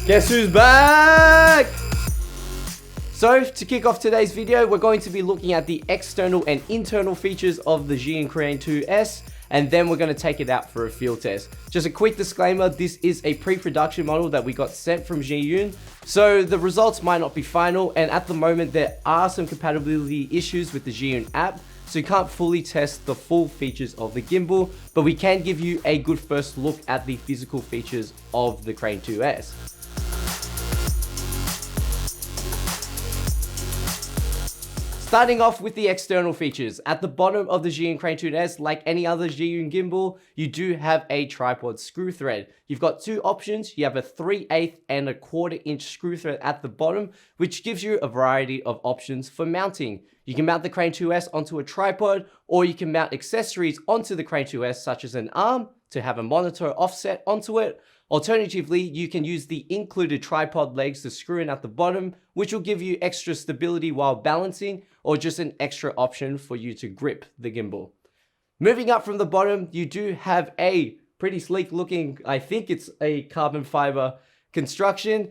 Guess who's back? So to kick off today's video, we're going to be looking at the external and internal features of the Zhiyun Crane 2S, and then we're going to take it out for a field test. Just a quick disclaimer, this is a pre-production model that we got sent from Zhiyun, so the results might not be final, and at the moment there are some compatibility issues with the Zhiyun app, so you can't fully test the full features of the gimbal, but we can give you a good first look at the physical features of the Crane 2S. Starting off with the external features, at the bottom of the Zhiyun Crane 2S, like any other Zhiyun gimbal, you do have a tripod screw thread. You've got two options. You have a 3/8 and a 1/4 inch screw thread at the bottom, which gives you a variety of options for mounting. You can mount the Crane 2S onto a tripod, or you can mount accessories onto the Crane 2S, such as an arm to have a monitor offset onto it. Alternatively, you can use the included tripod legs to screw in at the bottom, which will give you extra stability while balancing, or just an extra option for you to grip the gimbal. Moving up from the bottom, you do have a pretty sleek looking, I think it's a carbon fiber construction.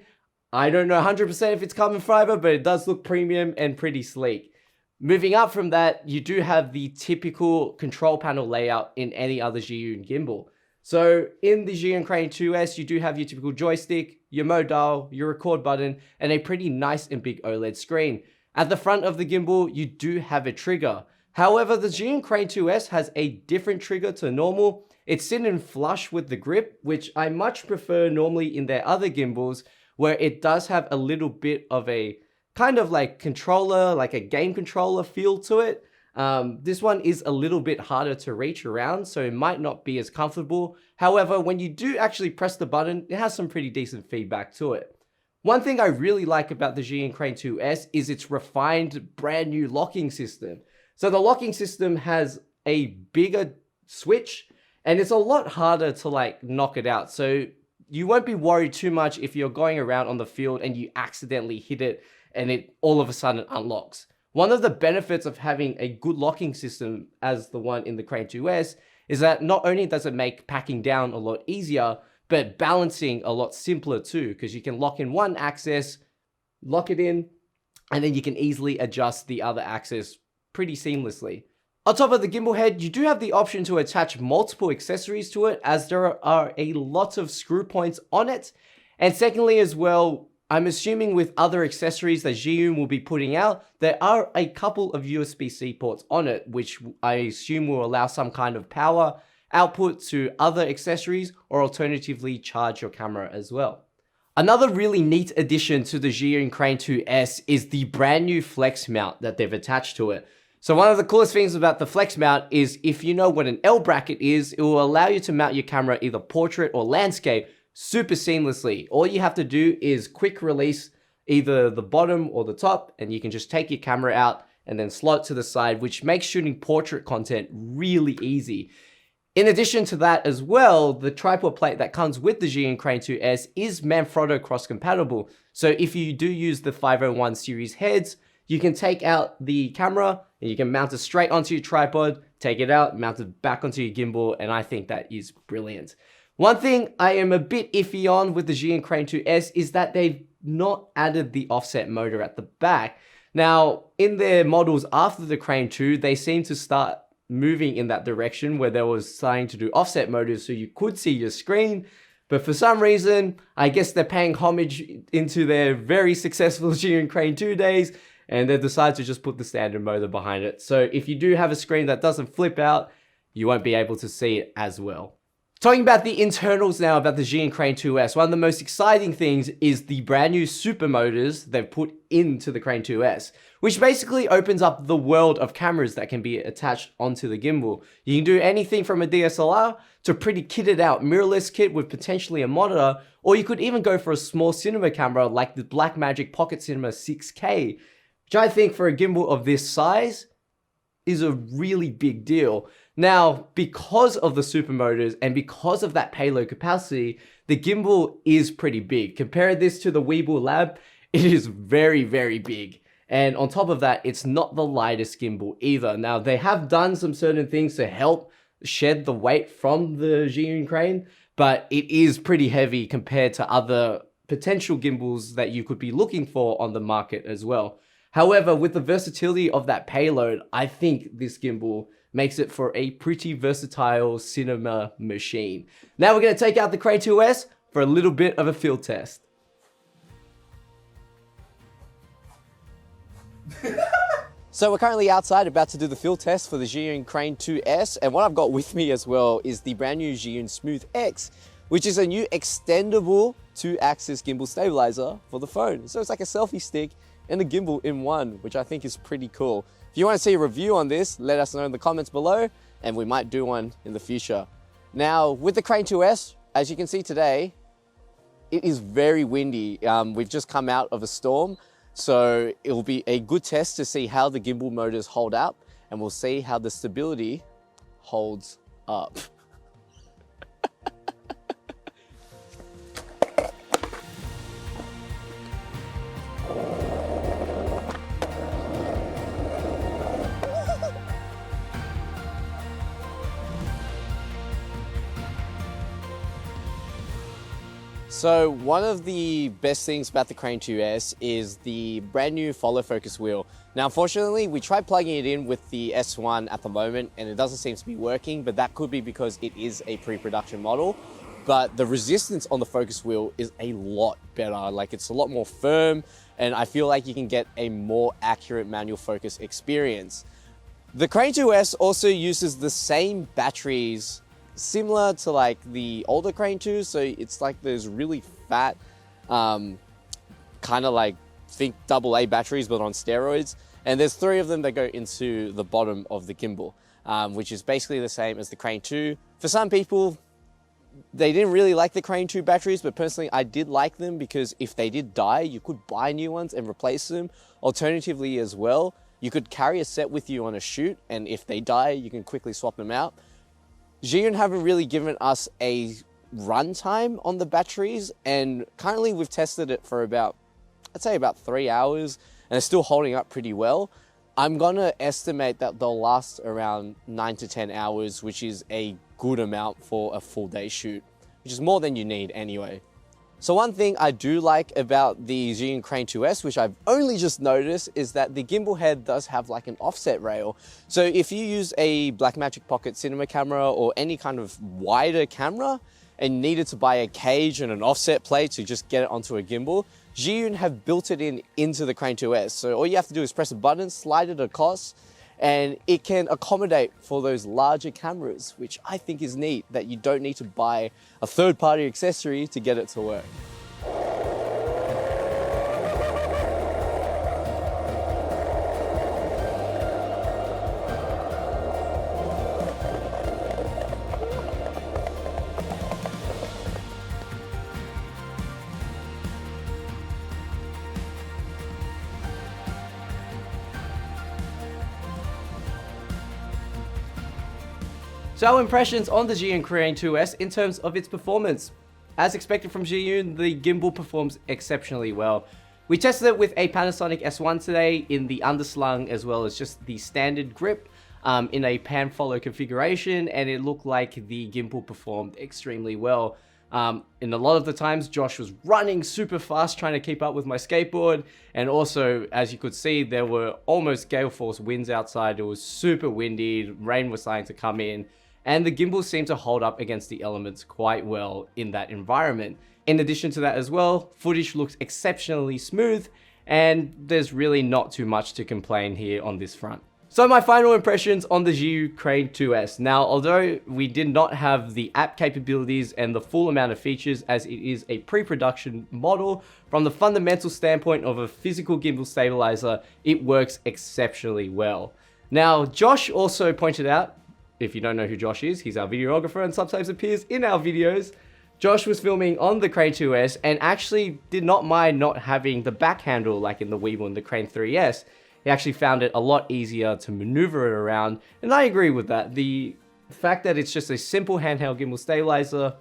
I don't know 100% if it's carbon fiber, but it does look premium and pretty sleek. Moving up from that, you do have the typical control panel layout in any other Zhiyun gimbal. So in the Zhiyun Crane 2S, you do have your typical joystick, your mode dial, your record button, and a pretty nice and big OLED screen. At the front of the gimbal, you do have a trigger. However, the Zhiyun Crane 2S has a different trigger to normal. It's sitting flush with the grip, which I much prefer normally in their other gimbals, where it does have a little bit of a kind of like controller, like a game controller feel to it. This one is a little bit harder to reach around, so it might not be as comfortable. However, when you do actually press the button, it has some pretty decent feedback to it. One thing I really like about the Zhiyun Crane 2S is its refined brand new locking system. So the locking system has a bigger switch, and it's a lot harder to like knock it out. So you won't be worried too much if you're going around on the field and you accidentally hit it and it all of a sudden unlocks. One of the benefits of having a good locking system as the one in the Crane 2S is that not only does it make packing down a lot easier, but balancing a lot simpler too, because you can lock in one axis, lock it in, and then you can easily adjust the other axis pretty seamlessly. On top of the gimbal head, you do have the option to attach multiple accessories to it, as there are a lot of screw points on it. And secondly as well, I'm assuming with other accessories that Zhiyun will be putting out, there are a couple of USB-C ports on it, which I assume will allow some kind of power output to other accessories, or alternatively charge your camera as well. Another really neat addition to the Zhiyun Crane 2S is the brand new flex mount that they've attached to it. So one of the coolest things about the flex mount is if you know what an L bracket is, it will allow you to mount your camera either portrait or landscape super seamlessly. All you have to do is quick release either the bottom or the top, and you can just take your camera out and then slot it to the side, which makes shooting portrait content really easy. In addition to that as well, the tripod plate that comes with the Zhiyun Crane 2S is Manfrotto cross compatible. So if you do use the 501 series heads, you can take out the camera and you can mount it straight onto your tripod, take it out, mount it back onto your gimbal, and I think that is brilliant. One thing I am a bit iffy on with the Zhiyun Crane 2S is that they've not added the offset motor at the back. Now, in their models after the Crane 2, they seem to start moving in that direction where they were starting to do offset motors so you could see your screen. But for some reason, I guess they're paying homage into their very successful Zhiyun Crane 2 days, and they decided to just put the standard motor behind it. So if you do have a screen that doesn't flip out, you won't be able to see it as well. Talking about the internals now about the Zhiyun Crane 2S, one of the most exciting things is the brand new super motors they've put into the Crane 2S, which basically opens up the world of cameras that can be attached onto the gimbal. You can do anything from a DSLR to a pretty kitted out mirrorless kit with potentially a monitor, or you could even go for a small cinema camera like the Blackmagic Pocket Cinema 6K, which I think for a gimbal of this size is a really big deal. Now, because of the super motors and because of that payload capacity, the gimbal is pretty big. Compare this to the Weebill Lab, it is very, very big. And on top of that, it's not the lightest gimbal either. Now, they have done some certain things to help shed the weight from the Zhiyun crane, but it is pretty heavy compared to other potential gimbals that you could be looking for on the market as well. However, with the versatility of that payload, I think this gimbal makes it for a pretty versatile cinema machine. Now we're going to take out the Crane 2S for a little bit of a field test. So we're currently outside about to do the field test for the Zhiyun Crane 2S, and what I've got with me as well is the brand new Zhiyun Smooth X, which is a new extendable 2-axis gimbal stabilizer for the phone. So it's like a selfie stick and a gimbal in one, which I think is pretty cool. If you want to see a review on this, let us know in the comments below, and we might do one in the future. Now, with the Crane 2S, as you can see today, it is very windy. We've just come out of a storm, so it will be a good test to see how the gimbal motors hold up, and we'll see how the stability holds up. So one of the best things about the Crane 2S is the brand new follow focus wheel. Now, unfortunately, we tried plugging it in with the S1 at the moment and it doesn't seem to be working, but that could be because it is a pre-production model. But the resistance on the focus wheel is a lot better. Like, it's a lot more firm, and I feel like you can get a more accurate manual focus experience. The Crane 2S also uses the same batteries similar to like the older Crane 2, so it's like those really fat, kind of like, think AA batteries but on steroids, and there's 3 of them that go into the bottom of the gimbal, which is basically the same as the Crane 2. For some people, they didn't really like the Crane 2 batteries, but personally I did like them because if they did die, you could buy new ones and replace them. Alternatively as well, you could carry a set with you on a shoot, and if they die, you can quickly swap them out. Zhiyun haven't really given us a runtime on the batteries, and currently we've tested it for about, I'd say about 3 hours, and it's still holding up pretty well. I'm gonna estimate that they'll last around 9 to 10 hours, which is a good amount for a full day shoot, which is more than you need anyway. So one thing I do like about the Zhiyun Crane 2S, which I've only just noticed, is that the gimbal head does have like an offset rail. So if you use a Blackmagic Pocket cinema camera or any kind of wider camera and needed to buy a cage and an offset plate to just get it onto a gimbal, Zhiyun have built it into the Crane 2S. So all you have to do is press a button, slide it across, and it can accommodate for those larger cameras, which I think is neat, that you don't need to buy a third-party accessory to get it to work. So impressions on the Zhiyun Crane 2S in terms of its performance. As expected from Zhiyun, the gimbal performs exceptionally well. We tested it with a Panasonic S1 today in the underslung as well as just the standard grip in a pan follow configuration, and it looked like the gimbal performed extremely well. In a lot of the times, Josh was running super fast trying to keep up with my skateboard, and also, as you could see, there were almost gale force winds outside. It was super windy, rain was starting to come in, and the gimbal seemed to hold up against the elements quite well in that environment. In addition to that as well, footage looks exceptionally smooth, and there's really not too much to complain here on this front. So my final impressions on the Zhiyun Crane 2S. Now, although we did not have the app capabilities and the full amount of features as it is a pre-production model, from the fundamental standpoint of a physical gimbal stabilizer, it works exceptionally well. Now, Josh also pointed out, if you don't know who Josh is, he's our videographer and sometimes appears in our videos. Josh was filming on the Crane 2S and actually did not mind not having the back handle like in the Weebill and the Crane 3S. He actually found it a lot easier to maneuver it around, and I agree with that. The fact that it's just a simple handheld gimbal stabilizer,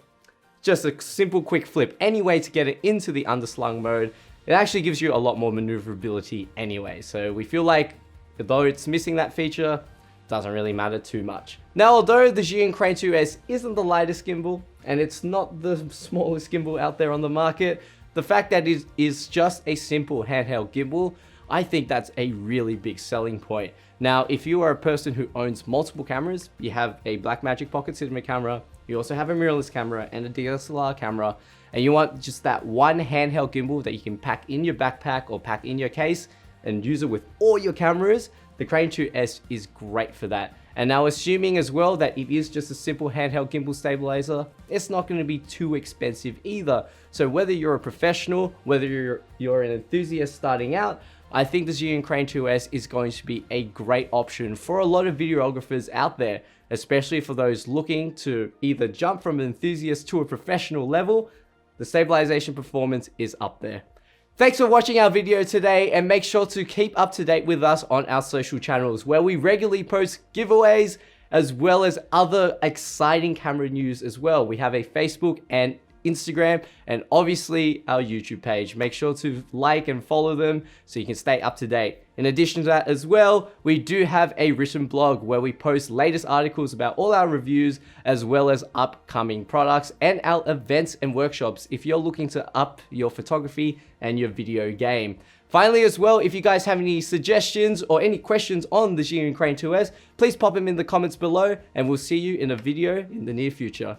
just a simple quick flip, any way to get it into the underslung mode, it actually gives you a lot more maneuverability anyway. So we feel like, though it's missing that feature, doesn't really matter too much. Now, although the Zhiyun Crane 2S isn't the lightest gimbal, and it's not the smallest gimbal out there on the market, the fact that it is just a simple handheld gimbal, I think that's a really big selling point. Now, if you are a person who owns multiple cameras, you have a Blackmagic Pocket Cinema camera, you also have a mirrorless camera and a DSLR camera, and you want just that one handheld gimbal that you can pack in your backpack or pack in your case and use it with all your cameras, the Crane 2S is great for that. And now, assuming as well that it is just a simple handheld gimbal stabilizer, it's not going to be too expensive either. So whether you're a professional, whether you're an enthusiast starting out, I think the Zhiyun Crane 2S is going to be a great option for a lot of videographers out there, especially for those looking to either jump from an enthusiast to a professional level. The stabilization performance is up there. Thanks for watching our video today, and make sure to keep up to date with us on our social channels where we regularly post giveaways as well as other exciting camera news as well. We have a Facebook and Instagram, and obviously our YouTube page. Make sure to like and follow them so you can stay up to date. In addition to that as well, we do have a written blog where we post latest articles about all our reviews as well as upcoming products and our events and workshops if you're looking to up your photography and your video game. Finally as well, if you guys have any suggestions or any questions on the Zhiyun Crane 2S, please pop them in the comments below, and we'll see you in a video in the near future.